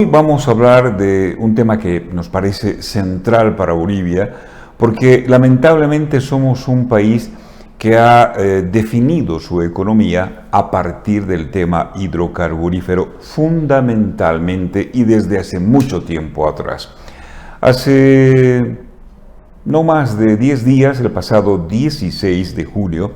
Hoy vamos a hablar de un tema que nos parece central para Bolivia, porque lamentablemente somos un país que ha definido su economía a partir del tema hidrocarburífero fundamentalmente y desde hace mucho tiempo atrás. Hace no más de 10 días, el pasado 16 de julio,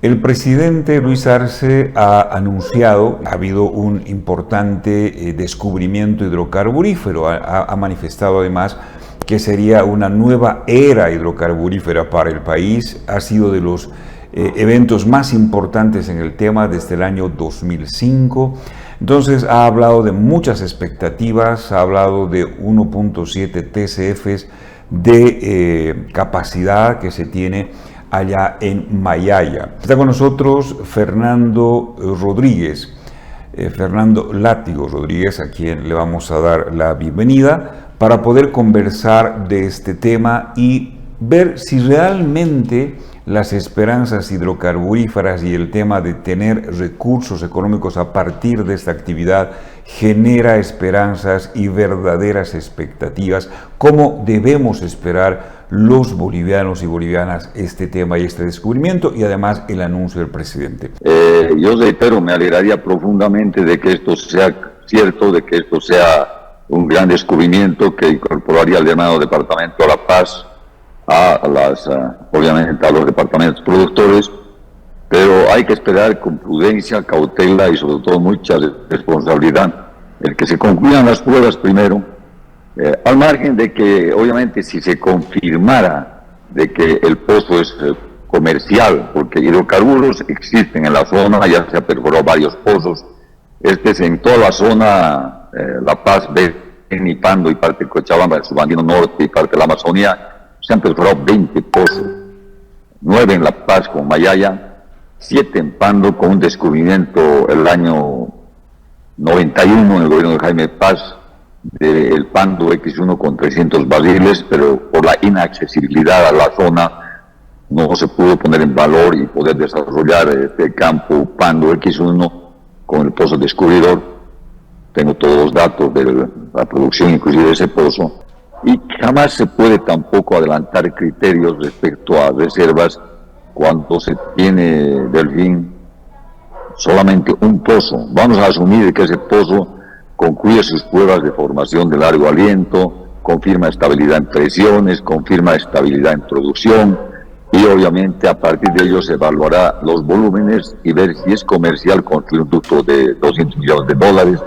el presidente Luis Arce ha anunciado, ha habido un importante descubrimiento hidrocarburífero, ha manifestado además que sería una nueva era hidrocarburífera para el país, ha sido de los eventos más importantes en el tema desde el año 2005, entonces ha hablado de muchas expectativas, ha hablado de 1.7 TCFs de capacidad que se tiene allá en Mayaya. Está con nosotros Fernando Rodríguez, Fernando Látigo Rodríguez, a quien le vamos a dar la bienvenida para poder conversar de este tema y ver si realmente las esperanzas hidrocarburíferas y el tema de tener recursos económicos a partir de esta actividad genera esperanzas y verdaderas expectativas. ¿Cómo debemos esperar los bolivianos y bolivianas este tema y este descubrimiento y además el anuncio del presidente? Yo reitero, me alegraría profundamente de que esto sea cierto, de que esto sea un gran descubrimiento que incorporaría al llamado Departamento de La Paz obviamente a los departamentos productores, pero hay que esperar con prudencia, cautela y sobre todo mucha responsabilidad el que se concluyan las pruebas primero, al margen de que obviamente si se confirmara de que el pozo es comercial, porque hidrocarburos existen en la zona, ya se han perforado varios pozos, este es en toda la zona, La Paz, Beni, Pando y parte de Cochabamba, el subandino norte y parte de la Amazonía, se han perforado 20 pozos, 9 en La Paz con Mayaya, 7 en Pando con un descubrimiento el año 91 en el gobierno de Jaime Paz, del Pando X1 con 300 barriles, pero por la inaccesibilidad a la zona no se pudo poner en valor y poder desarrollar este campo Pando X1 con el pozo descubridor. Tengo todos los datos de la producción inclusive de ese pozo. Y jamás se puede tampoco adelantar criterios respecto a reservas cuando se tiene del fin solamente un pozo. Vamos a asumir que ese pozo concluye sus pruebas de formación de largo aliento, confirma estabilidad en presiones, confirma estabilidad en producción y obviamente a partir de ello se evaluará los volúmenes y ver si es comercial construir un ducto de $200 millones,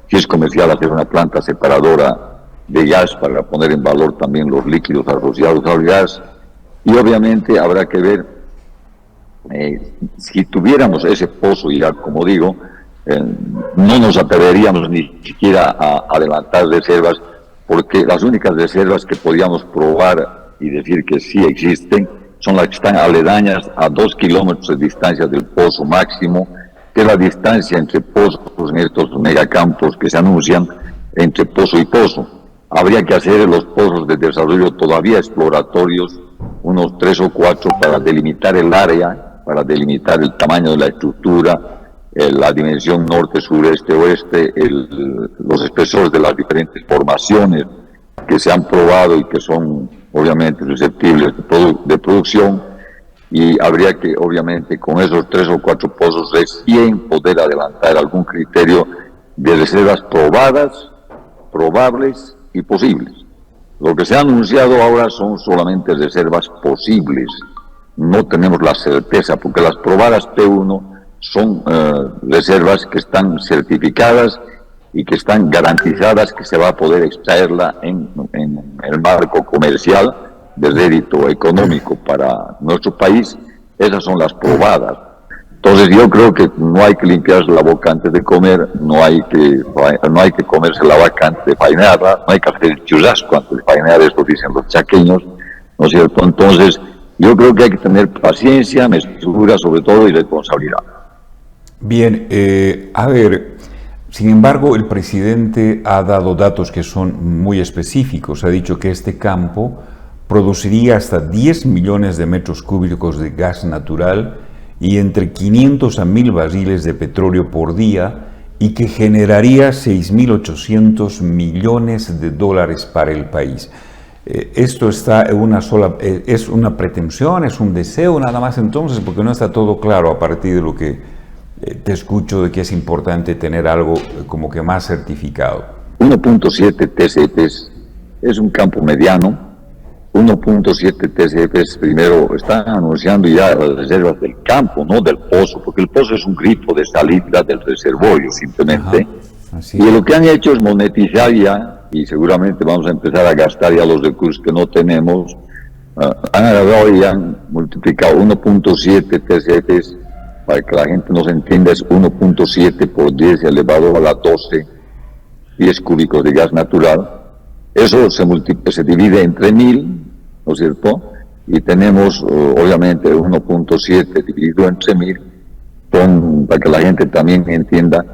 si es comercial hacer una planta separadora de gas para poner en valor también los líquidos asociados al gas y obviamente habrá que ver si tuviéramos ese pozo ya como digo no nos atreveríamos ni siquiera a adelantar reservas porque las únicas reservas que podíamos probar y decir que sí existen son las que están aledañas a 2 kilómetros de distancia del pozo máximo, que es la distancia entre pozos en estos megacampos que se anuncian entre pozo y pozo. Habría que hacer los pozos de desarrollo todavía exploratorios, unos 3 o 4 para delimitar el área, para delimitar el tamaño de la estructura, la dimensión norte, sureste, oeste, los espesores de las diferentes formaciones que se han probado y que son obviamente susceptibles de producción y habría que obviamente con esos 3 o 4 pozos recién poder adelantar algún criterio de reservas probadas, probables y posibles. Lo que se ha anunciado ahora son solamente reservas posibles. No tenemos la certeza, porque las probadas P1 son reservas que están certificadas y que están garantizadas que se va a poder extraerla en el marco comercial de rédito económico para nuestro país. Esas son las probadas. Entonces yo creo que no hay que limpiarse la boca antes de comer, no hay que comerse la vaca antes de faenarla, no hay que hacer el churrasco antes de faenar, esto dicen los chaqueños, ¿no es cierto? Entonces yo creo que hay que tener paciencia, mesura sobre todo y responsabilidad. Bien, a ver, sin embargo el presidente ha dado datos que son muy específicos, ha dicho que este campo produciría hasta 10 millones de metros cúbicos de gas natural y entre 500 a 1000 barriles de petróleo por día y que generaría 6.800 millones de dólares para el país. Esto está en una sola, es una pretensión, es un deseo nada más entonces, porque no está todo claro a partir de lo que te escucho de que es importante tener algo como que más certificado. 1.7 TCFs es un campo mediano. 1.7 TCFs primero están anunciando ya las reservas del campo, no del pozo, porque el pozo es un grifo de salida del reservorio simplemente. Y lo que han hecho es monetizar ya, y seguramente vamos a empezar a gastar ya los recursos que no tenemos. Han agarrado y han multiplicado 1.7 TCFs, para que la gente nos entienda, es 1.7 por 10 elevado a la 12 pies cúbicos de gas natural. Eso se divide entre 1000, ¿no es cierto? Y tenemos, obviamente, 1.7 dividido entre 1000, para que la gente también entienda,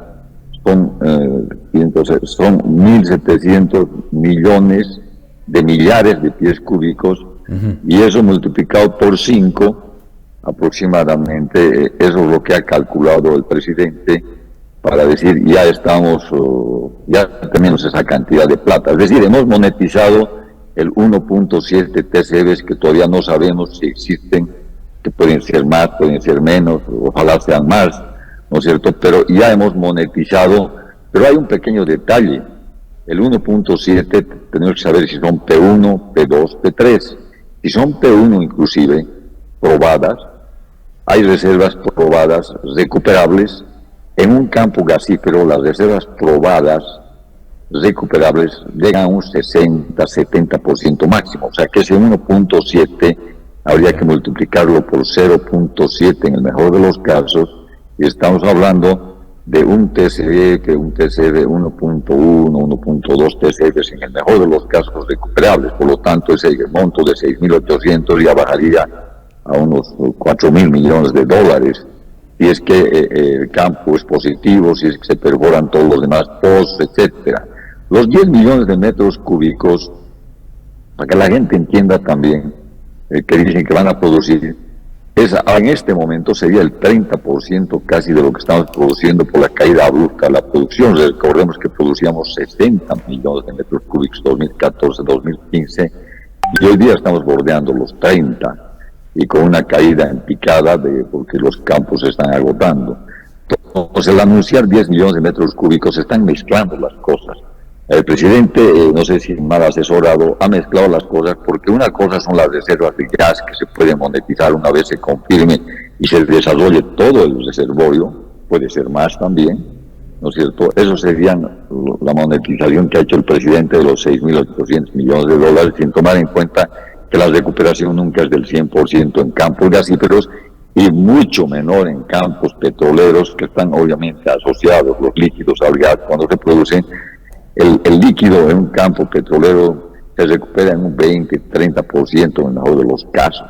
son 1.700 millones de millares de pies cúbicos, y eso multiplicado por 5, aproximadamente, eso es lo que ha calculado el presidente para decir ya tenemos esa cantidad de plata. Es decir, hemos monetizado el 1.7 TCFs que todavía no sabemos si existen, que pueden ser más, pueden ser menos, ojalá sean más, ¿no es cierto? Pero ya hemos monetizado, pero hay un pequeño detalle. El 1.7 tenemos que saber si son P1, P2, P3. Si son P1 inclusive, probadas, hay reservas probadas recuperables. En un campo gasífero, las reservas probadas recuperables llegan a un 60-70% máximo. O sea que ese 1.7 habría que multiplicarlo por 0.7 en el mejor de los casos, y estamos hablando de un TCF, que un TCF 1.1, 1.2 TCFs en el mejor de los casos recuperables. Por lo tanto, ese monto de 6.800 ya bajaría a unos 4.000 millones de dólares. Si es que el campo es positivo, si es que se perforan todos los demás pozos, etcétera. Los 10 millones de metros cúbicos, para que la gente entienda también, que dicen que van a producir, en este momento sería el 30% casi de lo que estamos produciendo por la caída brusca de la producción. Recordemos que producíamos 60 millones de metros cúbicos 2014-2015, y hoy día estamos bordeando los 30. Y con una caída en picada porque los campos se están agotando. Entonces, al anunciar 10 millones de metros cúbicos, se están mezclando las cosas. El presidente, no sé si mal asesorado, ha mezclado las cosas, porque una cosa son las reservas de gas que se pueden monetizar una vez se confirme y se desarrolle todo el reservorio, puede ser más también, ¿no es cierto? Eso sería la monetización que ha hecho el presidente de los 6.800 millones de dólares, sin tomar en cuenta que la recuperación nunca es del 100% en campos gasíferos y mucho menor en campos petroleros, que están obviamente asociados los líquidos al gas. Cuando se produce el líquido en un campo petrolero, se recupera en un 20-30% en el mejor de los casos.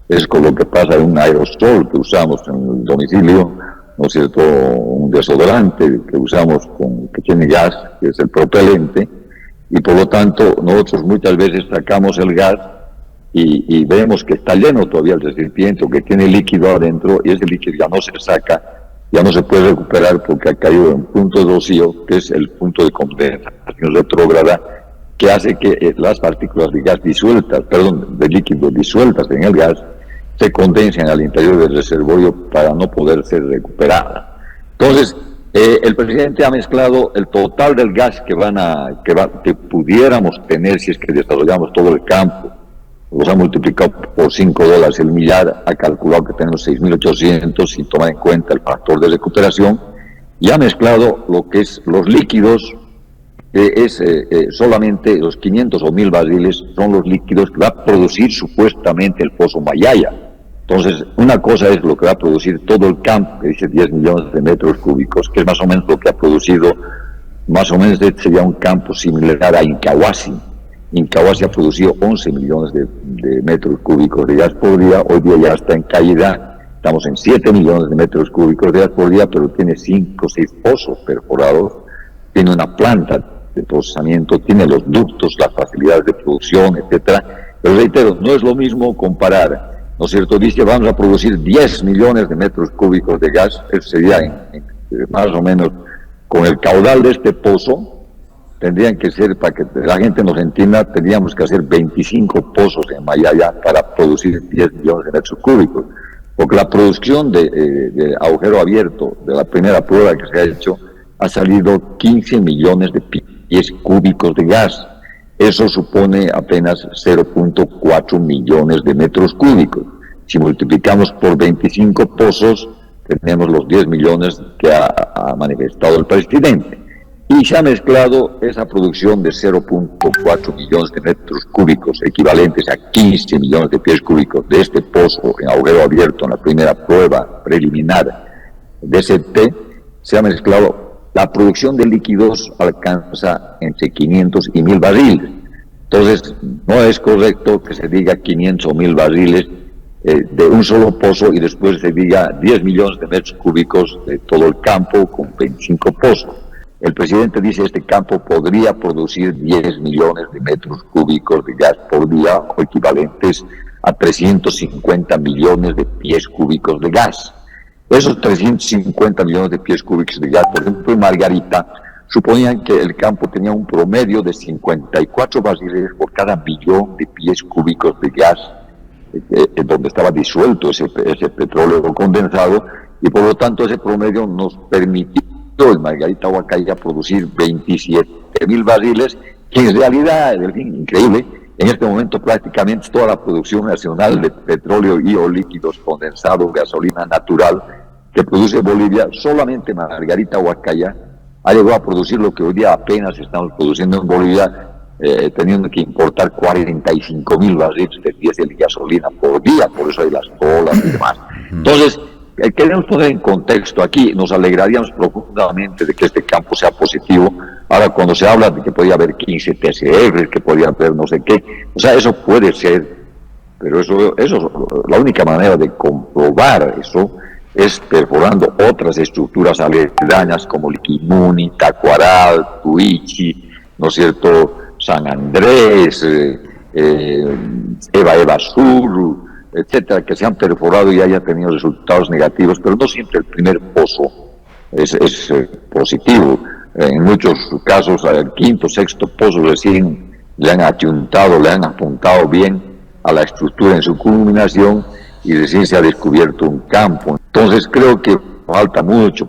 Es con lo que pasa en un aerosol que usamos en el domicilio, ¿no es cierto? Un desodorante que usamos que tiene gas, que es el propelente, y por lo tanto nosotros muchas veces sacamos el gas y vemos que está lleno todavía el recipiente, que tiene líquido adentro, y ese líquido ya no se saca, ya no se puede recuperar porque ha caído en un punto de rocío, que es el punto de condensación retrógrada, que hace que las partículas de gas de líquido disueltas en el gas se condensen al interior del reservorio para no poder ser recuperada. Entonces, el presidente ha mezclado el total del gas que pudiéramos tener si es que desarrollamos todo el campo. Los ha multiplicado por $5 el millar, ha calculado que tenemos 6.800 sin tomar en cuenta el factor de recuperación, y ha mezclado lo que es los líquidos, que es solamente los 500 o 1.000 barriles son los líquidos que va a producir supuestamente el pozo Mayaya. Entonces, una cosa es lo que va a producir todo el campo, que dice 10 millones de metros cúbicos, que es más o menos lo que ha producido, más o menos sería un campo similar a Incahuasi. Incahuasi ha producido 11 millones de metros cúbicos de gas por día, hoy día ya está en caída, estamos en 7 millones de metros cúbicos de gas por día, pero tiene 5 o 6 pozos perforados, tiene una planta de procesamiento, tiene los ductos, las facilidades de producción, etcétera. Pero reitero, no es lo mismo comparar, ¿no es cierto? Dice, vamos a producir 10 millones de metros cúbicos de gas, eso sería más o menos Con el caudal de este pozo, tendrían que ser, para que la gente nos entienda, tendríamos que hacer 25 pozos en Mayaya para producir 10 millones de metros cúbicos. Porque la producción de agujero abierto, de la primera prueba que se ha hecho, ha salido 15 millones de pies cúbicos de gas. Eso supone apenas 0.4 millones de metros cúbicos. Si multiplicamos por 25 pozos, tenemos los 10 millones que ha manifestado el presidente. Y se ha mezclado esa producción de 0.4 millones de metros cúbicos, equivalentes a 15 millones de pies cúbicos de este pozo en agujero abierto en la primera prueba preliminar de DCT, se ha mezclado. La producción de líquidos alcanza entre 500 y 1000 barriles. Entonces, no es correcto que se diga 500 o 1000 barriles de un solo pozo y después se diga 10 millones de metros cúbicos de todo el campo con 25 pozos. El presidente dice que este campo podría producir 10 millones de metros cúbicos de gas por día, o equivalentes a 350 millones de pies cúbicos de gas. Esos 350 millones de pies cúbicos de gas, por ejemplo, en Margarita, suponían que el campo tenía un promedio de 54 barriles por cada millón de pies cúbicos de gas, donde estaba disuelto ese petróleo condensado, y por lo tanto ese promedio nos permitió el Margarita Huacaya producir 27.000 barriles, que en realidad, en fin, increíble, en este momento prácticamente toda la producción nacional de petróleo y o líquidos condensados, gasolina natural, que produce Bolivia, solamente Margarita Huacaya ha llegado a producir lo que hoy día apenas estamos produciendo en Bolivia, teniendo que importar 45.000 barriles de diésel y gasolina por día, por eso hay las colas y demás. Entonces, queremos poner en contexto aquí, nos alegraríamos profundamente de que este campo sea positivo. Ahora, cuando se habla de que podía haber 15 TCR, que podía haber no sé qué, o sea, eso puede ser, pero eso la única manera de comprobar eso es perforando otras estructuras aledañas como Liquimuni, Tacuaral, Tuichi, ¿no es cierto?, San Andrés, Eva Sur, etcétera, que se han perforado y haya tenido resultados negativos, pero no siempre el primer pozo es positivo. En muchos casos, al quinto, sexto pozo recién le han achuntado, le han apuntado bien a la estructura en su culminación y recién se ha descubierto un campo. Entonces creo que falta mucho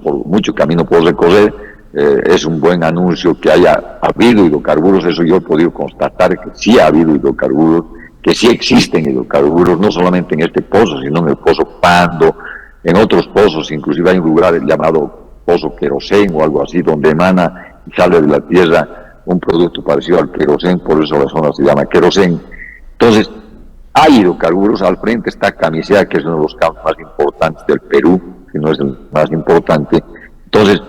camino por recorrer. Es un buen anuncio que haya habido hidrocarburos, eso yo he podido constatar que sí ha habido hidrocarburos, que sí existen hidrocarburos, no solamente en este pozo, sino en el pozo Pando, en otros pozos, inclusive hay un lugar llamado pozo querosén o algo así, donde emana y sale de la tierra un producto parecido al querosén, por eso la zona se llama querosén. Entonces, hay hidrocarburos. Al frente está Camisea, que es uno de los campos más importantes del Perú, si no es el más importante. Entonces,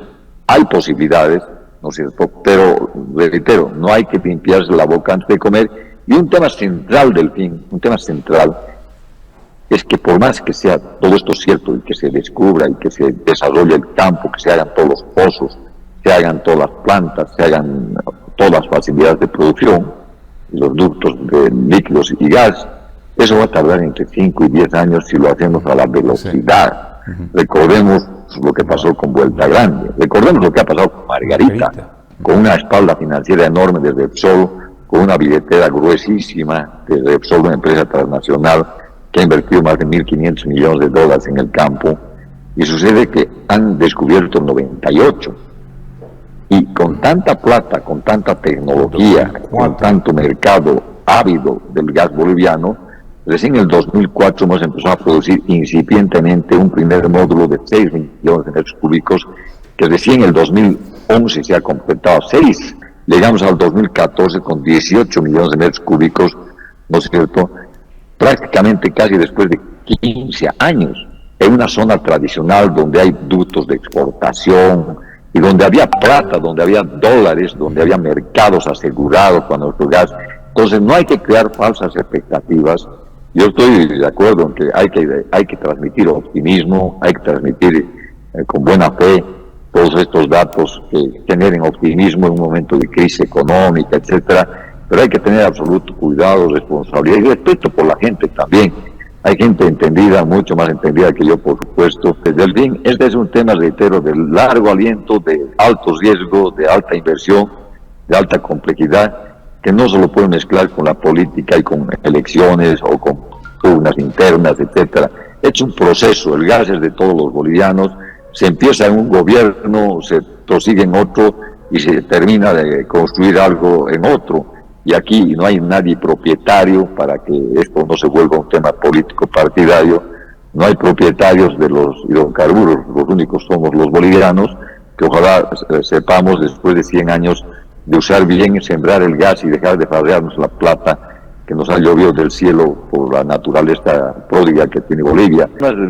hay posibilidades, ¿no es cierto? Pero, reitero, no hay que limpiarse la boca antes de comer. Y un tema central un tema central, es que por más que sea todo esto cierto y que se descubra y que se desarrolle el campo, que se hagan todos los pozos, se hagan todas las plantas, se hagan todas las facilidades de producción, los ductos de líquidos y gas, eso va a tardar entre 5 y 10 años si lo hacemos a la velocidad. Sí. Recordemos lo que pasó con Vuelta Grande, recordemos lo que ha pasado con Margarita. Con una espalda financiera enorme de Repsol, con una billetera gruesísima de Repsol, una empresa transnacional que ha invertido más de $1.500 millones en el campo, y sucede que han descubierto 98, y con tanta plata, con tanta tecnología, con tanto mercado ávido del gas boliviano, recién en el 2004 hemos empezado a producir incipientemente un primer módulo de 6 millones de metros cúbicos, que recién en el 2011 se ha completado 6. Llegamos al 2014 con 18 millones de metros cúbicos, ¿no es cierto?, prácticamente casi después de 15 años, en una zona tradicional donde hay ductos de exportación y donde había plata, donde había dólares, donde había mercados asegurados para nuestro gas. Entonces no hay que crear falsas expectativas. Yo estoy de acuerdo en que hay que transmitir optimismo, hay que transmitir con buena fe todos estos datos que generen optimismo en un momento de crisis económica, etcétera, pero hay que tener absoluto cuidado, responsabilidad y respeto por la gente también. Hay gente entendida, mucho más entendida que yo, por supuesto. Delfín, este es un tema, reitero, de largo aliento, de alto riesgo, de alta inversión, de alta complejidad, que no se lo puede mezclar con la política y con elecciones o con pugnas internas, etcétera. Es un proceso, el gas es de todos los bolivianos, se empieza en un gobierno, se prosigue en otro y se termina de construir algo en otro. Y aquí no hay nadie propietario para que esto no se vuelva un tema político partidario. No hay propietarios de los hidrocarburos, los únicos somos los bolivianos, que ojalá sepamos después de 100 años de usar bien y sembrar el gas y dejar de farrearnos la plata que nos ha llovido del cielo por la naturaleza pródiga que tiene Bolivia.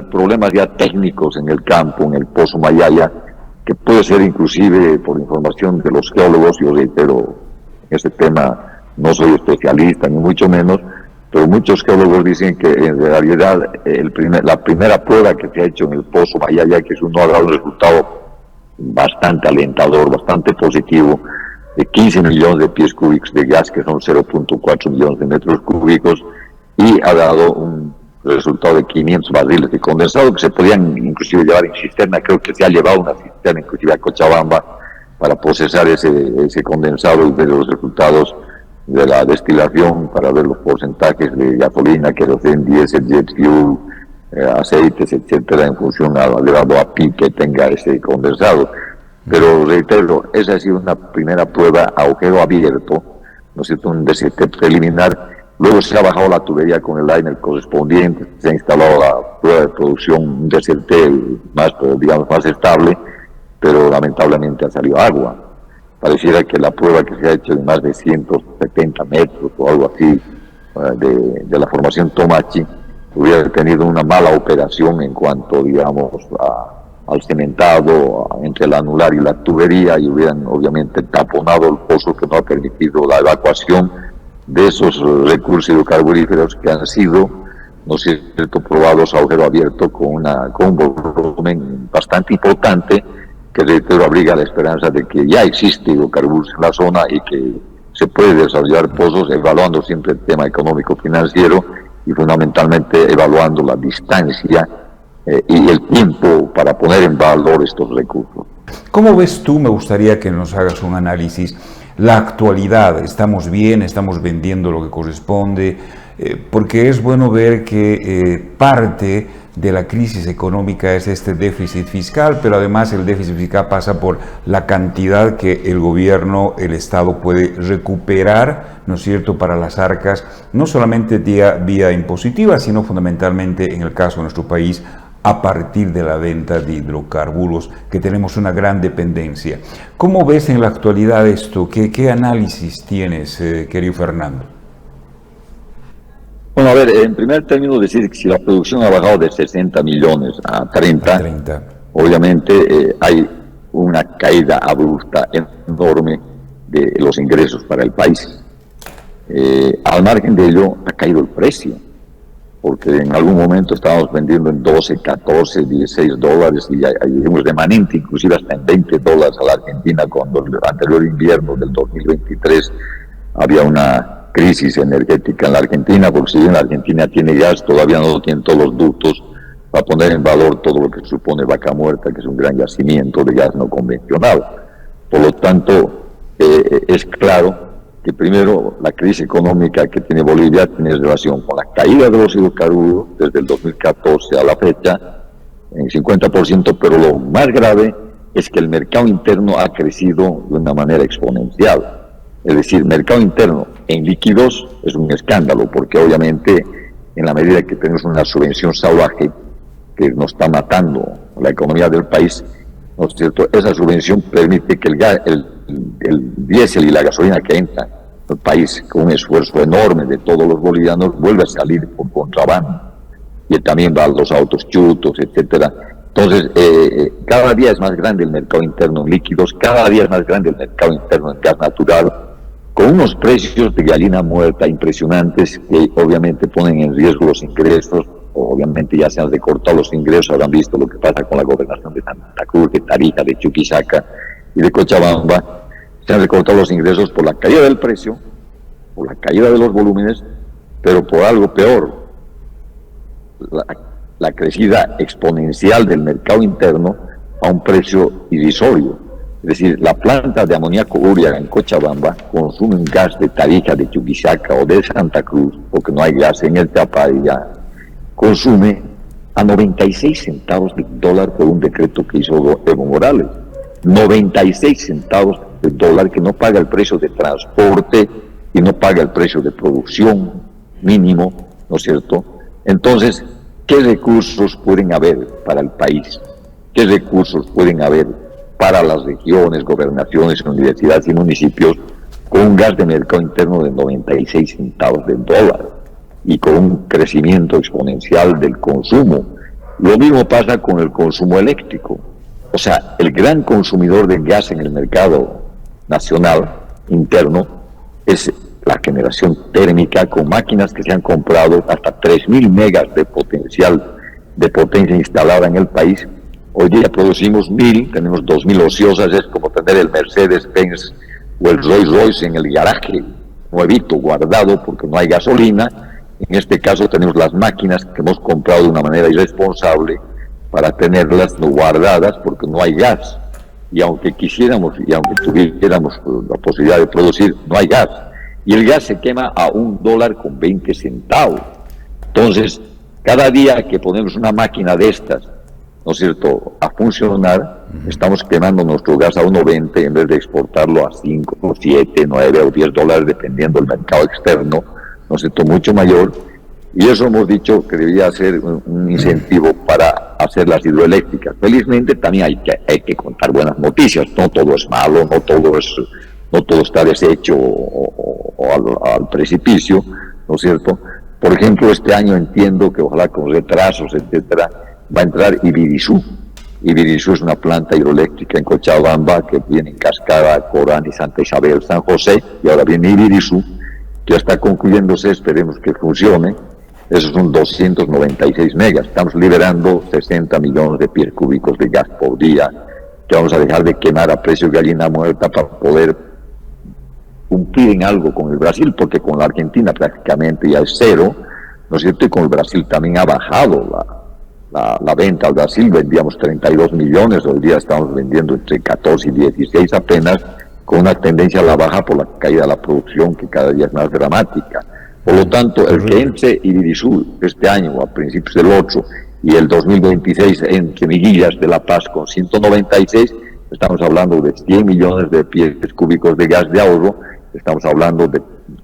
Problemas ya técnicos en el campo, en el Pozo Mayaya, que puede ser inclusive por información de los geólogos, yo reitero, en este tema no soy especialista, ni mucho menos, pero muchos geólogos dicen que en realidad la primera prueba que se ha hecho en el Pozo Mayaya, que no ha dado un resultado bastante alentador, bastante positivo, de 15 millones de pies cúbicos de gas, que son 0.4 millones de metros cúbicos, y ha dado un resultado de 500 barriles de condensado que se podían inclusive llevar en cisterna. Creo que se ha llevado una cisterna inclusive a Cochabamba para procesar ese condensado y ver los resultados de la destilación, para ver los porcentajes de gasolina, kerosene, diésel, jet fuel, aceites, etcétera, en función al grado API que tenga ese condensado. Pero reitero, esa ha sido una primera prueba a agujero abierto, ¿no es cierto?, un DCT preliminar. Luego se ha bajado la tubería con el liner correspondiente, se ha instalado la prueba de producción, un DCT más, digamos, más estable, pero lamentablemente ha salido agua. Pareciera que la prueba que se ha hecho de más de 170 metros o algo así de la formación Tomachi hubiera tenido una mala operación en cuanto, digamos, al cementado entre el anular y la tubería, y hubieran obviamente taponado el pozo, que no ha permitido la evacuación de esos recursos hidrocarburíferos que han sido, ¿no es cierto?, probados a agujero abierto con un volumen bastante importante, que reitero abriga la esperanza de que ya existe hidrocarburos en la zona y que se puede desarrollar pozos, evaluando siempre el tema económico-financiero y fundamentalmente evaluando la distancia y el tiempo para poner en valor estos recursos. ¿Cómo ves tú? Me gustaría que nos hagas un análisis. La actualidad, ¿estamos bien? ¿Estamos vendiendo lo que corresponde? Porque es bueno ver que parte de la crisis económica es este déficit fiscal, pero además el déficit fiscal pasa por la cantidad que el gobierno, el Estado puede recuperar, ¿no es cierto?, para las arcas, no solamente vía impositiva, sino fundamentalmente, en el caso de nuestro país, a partir de la venta de hidrocarburos, que tenemos una gran dependencia. ¿Cómo ves en la actualidad esto? ¿Qué análisis tienes, querido Fernando? Bueno, a ver, en primer término decir que si la producción ha bajado de 60 millones a 30. Obviamente hay una caída abrupta enorme de los ingresos para el país. Al margen de ello, ha caído el precio, porque en algún momento estábamos vendiendo en 12, 14, 16 dólares y hay un remanente inclusive hasta en 20 dólares a la Argentina, cuando el anterior invierno del 2023 había una crisis energética en la Argentina, porque si bien la Argentina tiene gas, todavía no tienen todos los ductos para poner en valor todo lo que supone Vaca Muerta, que es un gran yacimiento de gas no convencional. Por lo tanto, es claro que primero la crisis económica que tiene Bolivia tiene relación con la caída de los hidrocarburos desde el 2014 a la fecha en 50%, pero lo más grave es que el mercado interno ha crecido de una manera exponencial. Es decir, mercado interno en líquidos es un escándalo, porque obviamente en la medida que tenemos una subvención salvaje que nos está matando la economía del país, ¿no es cierto?, esa subvención permite que el diésel y la gasolina que entra al país con un esfuerzo enorme de todos los bolivianos vuelve a salir por contrabando, y también va a los autos chutos, etcétera. Entonces, cada día es más grande el mercado interno en líquidos, cada día es más grande el mercado interno en gas natural, con unos precios de gallina muerta impresionantes que obviamente ponen en riesgo los ingresos. Obviamente ya se han recortado los ingresos, habrán visto lo que pasa con la gobernación de Santa Cruz, de Tarija, de Chuquisaca y de Cochabamba. Se han recortado los ingresos por la caída del precio, por la caída de los volúmenes, pero por algo peor, la, la crecida exponencial del mercado interno a un precio irrisorio. Es decir, la planta de amoníaco urea en Cochabamba consume un gas de Tarija, de Chuquisaca o de Santa Cruz, porque no hay gas en el Tapaya, consume a 96 centavos de dólar por un decreto que hizo Evo Morales. 96 centavos de dólar, que no paga el precio de transporte y no paga el precio de producción mínimo, ¿no es cierto? Entonces, ¿qué recursos pueden haber para el país? ¿Qué recursos pueden haber para las regiones, gobernaciones, universidades y municipios con un gas de mercado interno de 96 centavos de dólar y con un crecimiento exponencial del consumo? Lo mismo pasa con el consumo eléctrico. O sea, el gran consumidor de gas en el mercado nacional interno es la generación térmica, con máquinas que se han comprado hasta 3.000 megas de potencia instalada en el país. Hoy día producimos 1.000, tenemos 2.000 ociosas. Es como tener el Mercedes-Benz o el Rolls-Royce en el garaje nuevito, guardado, porque no hay gasolina. En este caso tenemos las máquinas que hemos comprado de una manera irresponsable para tenerlas guardadas porque no hay gas. Y aunque quisiéramos y aunque tuviéramos la posibilidad de producir, no hay gas. Y el gas se quema a $1.20. Entonces, cada día que ponemos una máquina de estas, ¿no es cierto?, a funcionar, estamos quemando nuestro gas a $1.20 en vez de exportarlo a 5, 7, 9 o $10, dependiendo del mercado externo, ¿no es cierto?, mucho mayor. Y eso hemos dicho que debería ser un incentivo para hacer las hidroeléctricas. Felizmente también hay que contar buenas noticias. No todo es malo, no todo está deshecho o al precipicio, ¿no es cierto? Por ejemplo, este año entiendo que ojalá con retrasos, etcétera, va a entrar Ibirizú. Ibirizú es una planta hidroeléctrica en Cochabamba que viene en Cascada, Corán y Santa Isabel, San José, y ahora viene Ibirizú, que ya está concluyéndose, esperemos que funcione. Esos son 296 megas. Estamos liberando 60 millones de pies cúbicos de gas por día, que vamos a dejar de quemar a precio de gallina muerta para poder cumplir en algo con el Brasil, porque con la Argentina prácticamente ya es cero, ¿no es cierto? Y con el Brasil también ha bajado la venta. Al Brasil vendíamos 32 millones, hoy día estamos vendiendo entre 14 y 16 apenas, con una tendencia a la baja por la caída de la producción, que cada día es más dramática. Por lo tanto, el que entre Ibirizú este año, a principios del 8, y el 2026 en Semiguillas de La Paz con 196, estamos hablando de 100 millones de pies cúbicos de gas de ahorro. Estamos hablando de,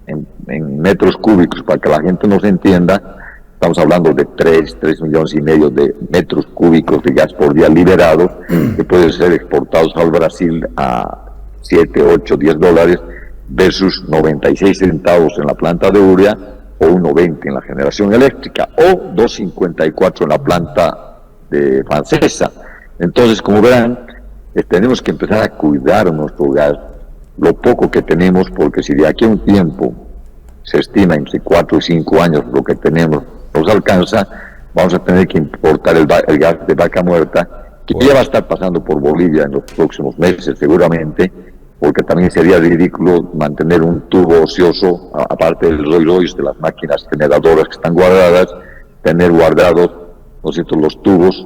en metros cúbicos, para que la gente nos entienda, estamos hablando de 3 millones y medio de metros cúbicos de gas por día liberados, que pueden ser exportados al Brasil a 7, 8, 10 dólares, versus 96 centavos en la planta de urea, o 1.20 en la generación eléctrica, o 2.54 en la planta francesa. Entonces, como verán, tenemos que empezar a cuidar nuestro gas, lo poco que tenemos, porque si de aquí a un tiempo se estima entre 4 y 5 años lo que tenemos nos alcanza, vamos a tener que importar el gas de vaca muerta, que ya va a estar pasando por Bolivia en los próximos meses seguramente, porque también sería ridículo mantener un tubo ocioso, aparte del Rolls Royce, de las máquinas generadoras que están guardadas, tener guardados, ¿no es cierto?, los tubos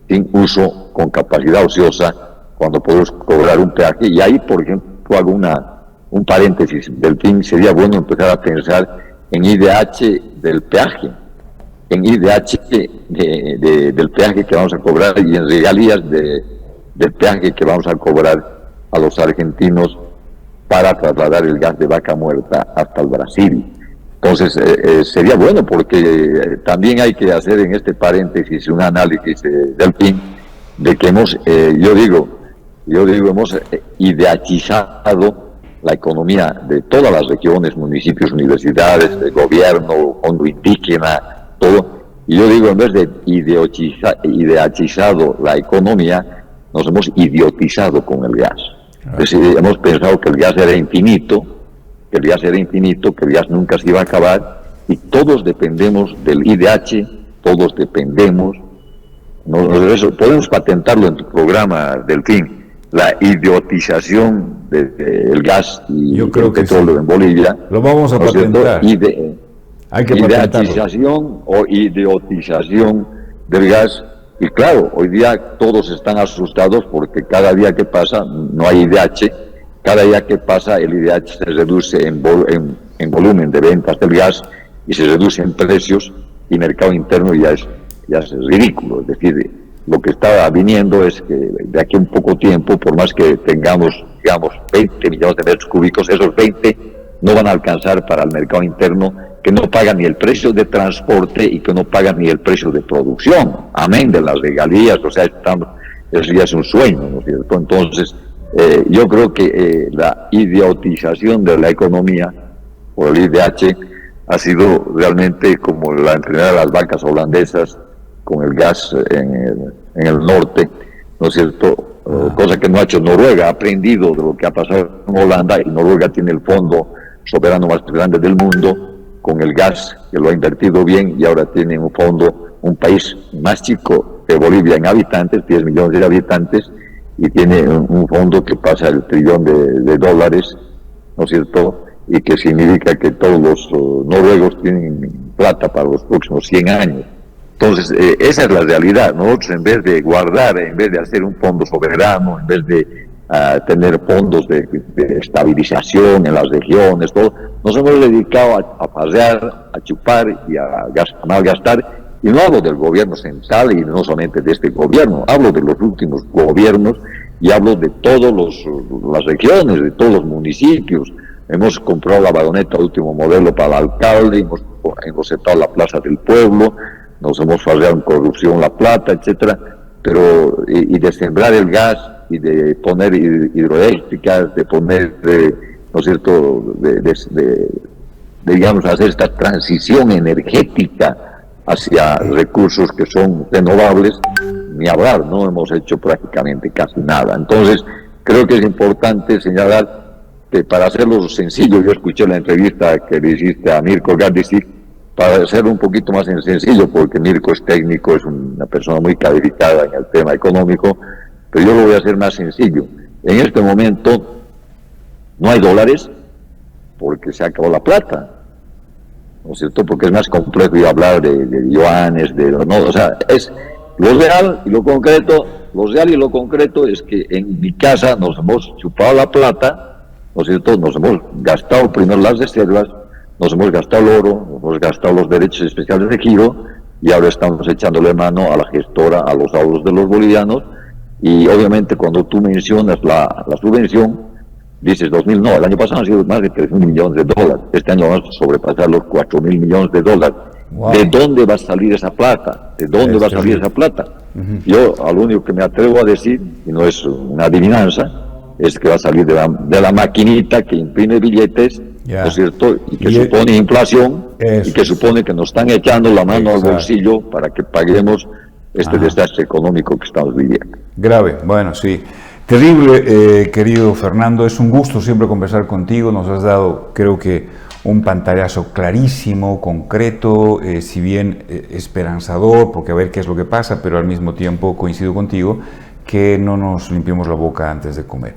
sin uso, con capacidad ociosa, cuando podemos cobrar un peaje. Y ahí, por ejemplo, hago un paréntesis del fin, sería bueno empezar a pensar en IDH del peaje, en IDH del peaje que vamos a cobrar, y en regalías del peaje que vamos a cobrar a los argentinos para trasladar el gas de vaca muerta hasta el Brasil. Entonces, sería bueno, porque también hay que hacer en este paréntesis un análisis del fin, de que hemos ideatizado la economía de todas las regiones, municipios, universidades, de gobierno, fondo indígena, todo. Y yo digo, en vez de ideatizado la economía, nos hemos idiotizado con el gas. Es decir, hemos pensado que el gas era infinito, que el gas nunca se iba a acabar, y todos dependemos del IDH, todos dependemos. Eso podemos patentarlo en tu programa, Delfín, la idiotización del gas y el petróleo en Bolivia. Lo vamos a patentar. Hay que patentarlo. Ideatización o idiotización del gas. Y claro, hoy día todos están asustados porque cada día que pasa no hay IDH, cada día que pasa el IDH se reduce en volumen de ventas del gas y se reduce en precios, y mercado interno ya es ridículo. Es decir, lo que está viniendo es que de aquí a un poco tiempo, por más que tengamos, digamos, 20 millones de metros cúbicos, esos 20 no van a alcanzar para el mercado interno, que no pagan ni el precio de transporte y que no pagan ni el precio de producción, amén de las regalías. O sea, eso ya es un sueño, ¿no es cierto? Entonces, yo creo que la idiotización de la economía, o el IDH, ha sido realmente como la enfermedad de las vacas holandesas con el gas en el norte, ¿no es cierto? Cosa que no ha hecho Noruega, ha aprendido de lo que ha pasado en Holanda, y Noruega tiene el fondo soberano más grande del mundo con el gas, que lo ha invertido bien, y ahora tiene un fondo, un país más chico que Bolivia en habitantes, 10 millones de habitantes, y tiene un fondo que pasa el trillón de dólares, ¿no es cierto? Y que significa que todos los noruegos tienen plata para los próximos 100 años. Entonces, esa es la realidad. Nosotros, en vez de guardar, en vez de hacer un fondo soberano, en vez de tener fondos de estabilización en las regiones, todo, nos hemos dedicado a pasear, a chupar y a malgastar. Y no hablo del gobierno central, y no solamente de este gobierno, hablo de los últimos gobiernos, y hablo de todas las regiones, de todos los municipios. Hemos comprado la vagoneta último modelo para el alcalde, hemos enrocetado la plaza del pueblo, nos hemos fallado en corrupción la plata, etcétera. Pero, y de sembrar el gas, y de poner hidroeléctricas, de poner, ¿no es cierto?, de digamos, hacer esta transición energética hacia recursos que son renovables, ni hablar, no hemos hecho prácticamente casi nada. Entonces, creo que es importante señalar que, para hacerlo sencillo, yo escuché la entrevista que le hiciste a Mirko Gardicic, para hacerlo un poquito más sencillo, porque Mirko es técnico, es una persona muy calificada en el tema económico, pero yo lo voy a hacer más sencillo. En este momento no hay dólares porque se acabó la plata, ¿no es cierto? Porque es más complejo ir a hablar de yuanes, no, o sea, es lo real y lo concreto. Lo real y lo concreto es que en mi casa nos hemos chupado la plata, ¿no es cierto? Nos hemos gastado primero las reservas, nos hemos gastado el oro, nos hemos gastado los derechos especiales de giro, y ahora estamos echándole mano a la gestora, a los ahorros de los bolivianos. Y obviamente, cuando tú mencionas la subvención, dices 2.000, no, el año pasado han sido más de 3.000 millones de dólares, este año vamos a sobrepasar los 4.000 millones de dólares. Wow. ¿De dónde va a salir esa plata? ¿De dónde va a salir esa plata? Yo, a lo único que me atrevo a decir, y no es una adivinanza, es que va a salir de la maquinita que imprime billetes, ¿no es cierto? Y que supone inflación, y que supone que nos están echando la mano al bolsillo para que paguemos este desastre económico que estamos viviendo. Grave, bueno, sí. Terrible, querido Fernando, es un gusto siempre conversar contigo. Nos has dado, creo que, un pantallazo clarísimo, concreto, si bien esperanzador, porque a ver qué es lo que pasa, pero al mismo tiempo coincido contigo, que no nos limpiemos la boca antes de comer.